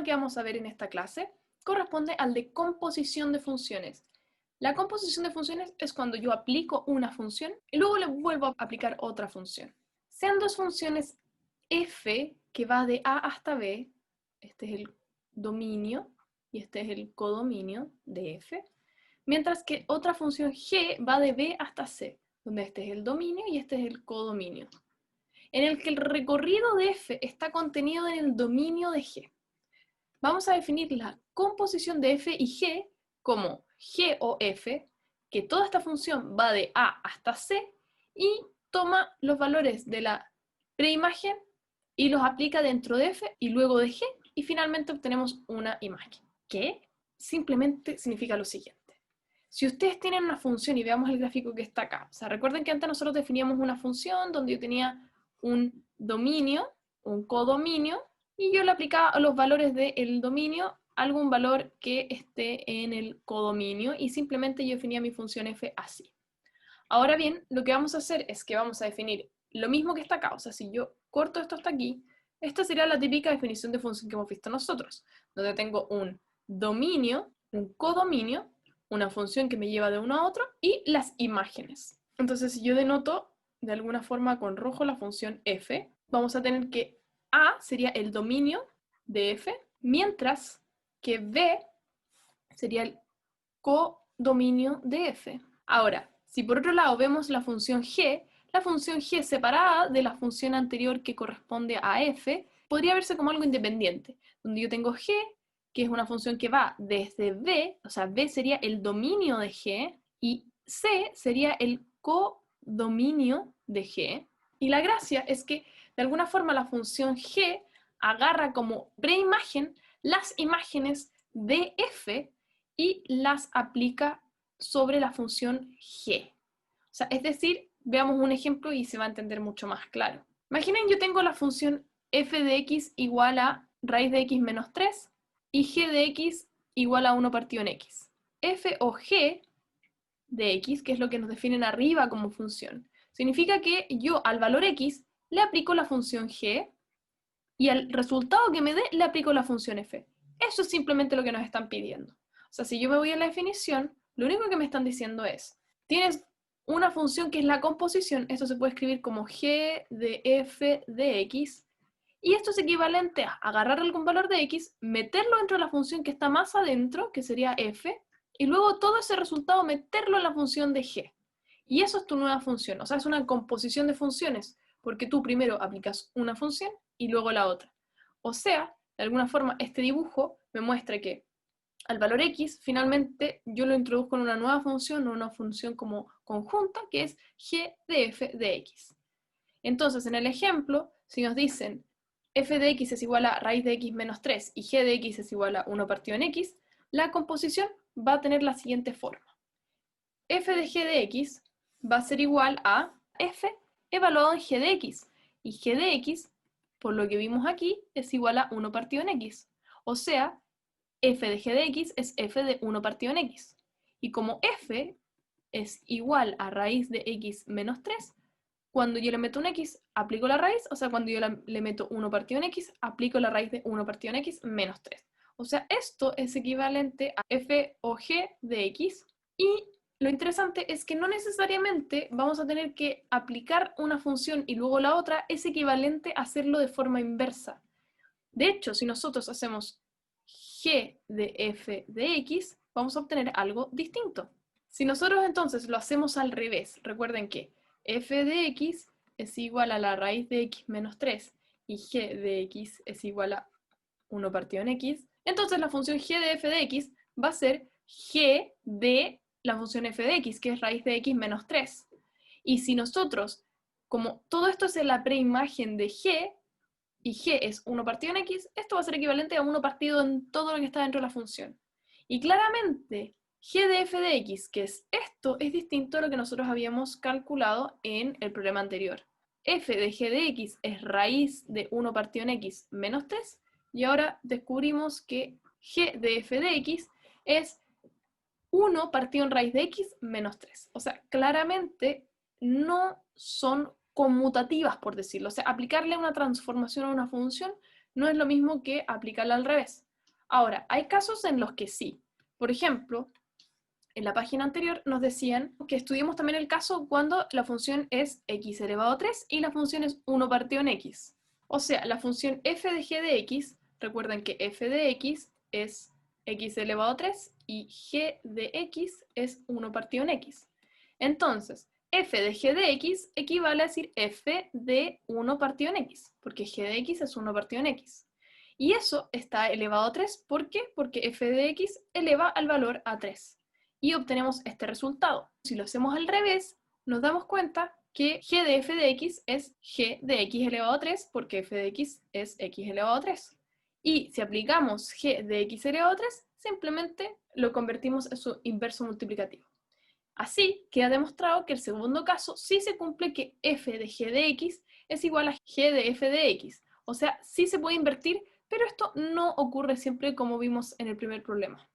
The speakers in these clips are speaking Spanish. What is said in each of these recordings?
que vamos a ver en esta clase corresponde al de composición de funciones. La composición de funciones es cuando yo aplico una función y luego le vuelvo a aplicar otra función. Sean dos funciones f que va de a hasta b, este es el dominio y este es el codominio de f, mientras que otra función g va de b hasta c, donde este es el dominio y este es el codominio, en el que el recorrido de f está contenido en el dominio de g. Vamos a definir la composición de f y g como g o f, que toda esta función va de a hasta c y toma los valores de la preimagen y los aplica dentro de f y luego de g, y finalmente obtenemos una imagen, que simplemente significa lo siguiente. Si ustedes tienen una función, y veamos el gráfico que está acá, o sea, recuerden que antes nosotros definíamos una función donde yo tenía un dominio, un codominio, y yo le aplicaba a los valores del dominio algún valor que esté en el codominio, y simplemente yo definía mi función f así. Ahora bien, lo que vamos a hacer es que vamos a definir lo mismo que está acá, o sea, si yo corto esto hasta aquí, esta sería la típica definición de función que hemos visto nosotros, donde tengo un dominio, un codominio, una función que me lleva de uno a otro, y las imágenes. Entonces, si yo denoto de alguna forma con rojo la función f, vamos a tener que a sería el dominio de f, mientras que b sería el codominio de f. Ahora, si por otro lado vemos la función g separada de la función anterior que corresponde a f, podría verse como algo independiente, donde yo tengo g, que es una función que va desde b, o sea, b sería el dominio de g, y c sería el codominio de g. Y la gracia es que, de alguna forma, la función g agarra como preimagen las imágenes de f y las aplica sobre la función g. O sea, es decir, veamos un ejemplo y se va a entender mucho más claro. Imaginen, yo tengo la función f de x igual a raíz de x menos 3 y g de x igual a 1 partido en x. F o g de x, que es lo que nos definen arriba como función, significa que yo al valor x le aplico la función g y al resultado que me dé le aplico la función f. Eso es simplemente lo que nos están pidiendo. O sea, si yo me voy a la definición, lo único que me están diciendo es, tienes una función que es la composición, esto se puede escribir como g de f de x, y esto es equivalente a agarrar algún valor de x, meterlo dentro de la función que está más adentro, que sería f, y luego todo ese resultado meterlo en la función de g. Y eso es tu nueva función, o sea, es una composición de funciones, porque tú primero aplicas una función y luego la otra. O sea, de alguna forma, este dibujo me muestra que al valor x, finalmente yo lo introduzco en una nueva función, una función como conjunta, que es g de f de x. Entonces, en el ejemplo, si nos dicen f de x es igual a raíz de x menos 3 y g de x es igual a 1 partido en x, la composición va a tener la siguiente forma. F de g de x va a ser igual a f evaluado en g de x, y g de x, por lo que vimos aquí, es igual a 1 partido en x. O sea, f de g de x es f de 1 partido en x. Y como f es igual a raíz de x menos 3, cuando yo le meto un x, aplico la raíz, o sea, cuando yo le meto 1 partido en x, aplico la raíz de 1 partido en x menos 3. O sea, esto es equivalente a f o g de x, y lo interesante es que no necesariamente vamos a tener que aplicar una función y luego la otra, es equivalente a hacerlo de forma inversa. De hecho, si nosotros hacemos g de f de x, vamos a obtener algo distinto. Si nosotros entonces lo hacemos al revés, recuerden que f de x es igual a la raíz de x menos 3 y g de x es igual a 1 partido en x, entonces la función g de f de x va a ser g de la función f de x, que es raíz de x menos 3. Y si nosotros, como todo esto es en la preimagen de g, y g es 1 partido en x, esto va a ser equivalente a 1 partido en todo lo que está dentro de la función. Y claramente, g de f de x, que es esto, es distinto a lo que nosotros habíamos calculado en el problema anterior. F de g de x es raíz de 1 partido en x menos 3, y ahora descubrimos que g de f de x es 1 partido en raíz de x menos 3. O sea, claramente no son conmutativas, por decirlo. O sea, aplicarle una transformación a una función no es lo mismo que aplicarla al revés. Ahora, hay casos en los que sí. Por ejemplo, en la página anterior nos decían que estudiemos también el caso cuando la función es x elevado a 3 y la función es 1 partido en x. O sea, la función f de g de x, recuerden que f de x es x elevado a 3 y g de x es 1 partido en x. Entonces, f de g de x equivale a decir f de 1 partido en x, porque g de x es 1 partido en x. Y eso está elevado a 3, ¿por qué? Porque f de x eleva al valor a 3 y obtenemos este resultado. Si lo hacemos al revés, nos damos cuenta que g de f de x es g de x elevado a 3 porque f de x es x elevado a 3. Y si aplicamos g de x elevado a 3, simplemente lo convertimos en su inverso multiplicativo. Así queda demostrado que el segundo caso sí se cumple que f de g de x es igual a g de f de x. O sea, sí se puede invertir, pero esto no ocurre siempre como vimos en el primer problema.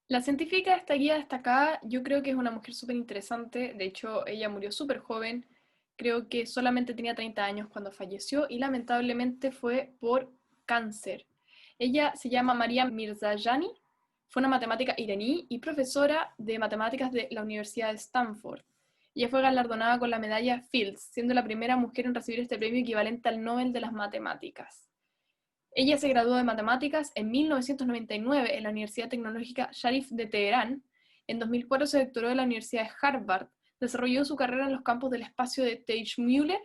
La científica de esta guía destacada, yo creo que es una mujer súper interesante. De hecho, ella murió súper joven. Creo que solamente tenía 30 años cuando falleció y lamentablemente fue por cáncer. Ella se llama Maria Mirzayanni, fue una matemática iraní y profesora de matemáticas de la Universidad de Stanford. Ella fue galardonada con la medalla Fields, siendo la primera mujer en recibir este premio equivalente al Nobel de las Matemáticas. Ella se graduó de matemáticas en 1999 en la Universidad Tecnológica Sharif de Teherán. En 2004 se doctoró en la Universidad de Harvard. Desarrolló su carrera en los campos del espacio de Teichmüller,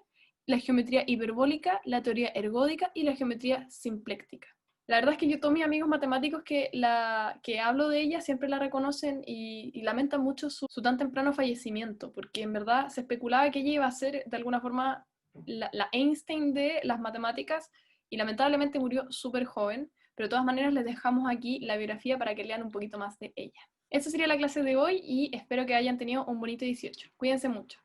la geometría hiperbólica, la teoría ergódica y la geometría simpléctica. La verdad es que yo, todos mis amigos matemáticos que hablo de ella siempre la reconocen y lamentan mucho su tan temprano fallecimiento, porque en verdad se especulaba que ella iba a ser de alguna forma la Einstein de las matemáticas, y lamentablemente murió súper joven, pero de todas maneras les dejamos aquí la biografía para que lean un poquito más de ella. Esa sería la clase de hoy y espero que hayan tenido un bonito 18. Cuídense mucho.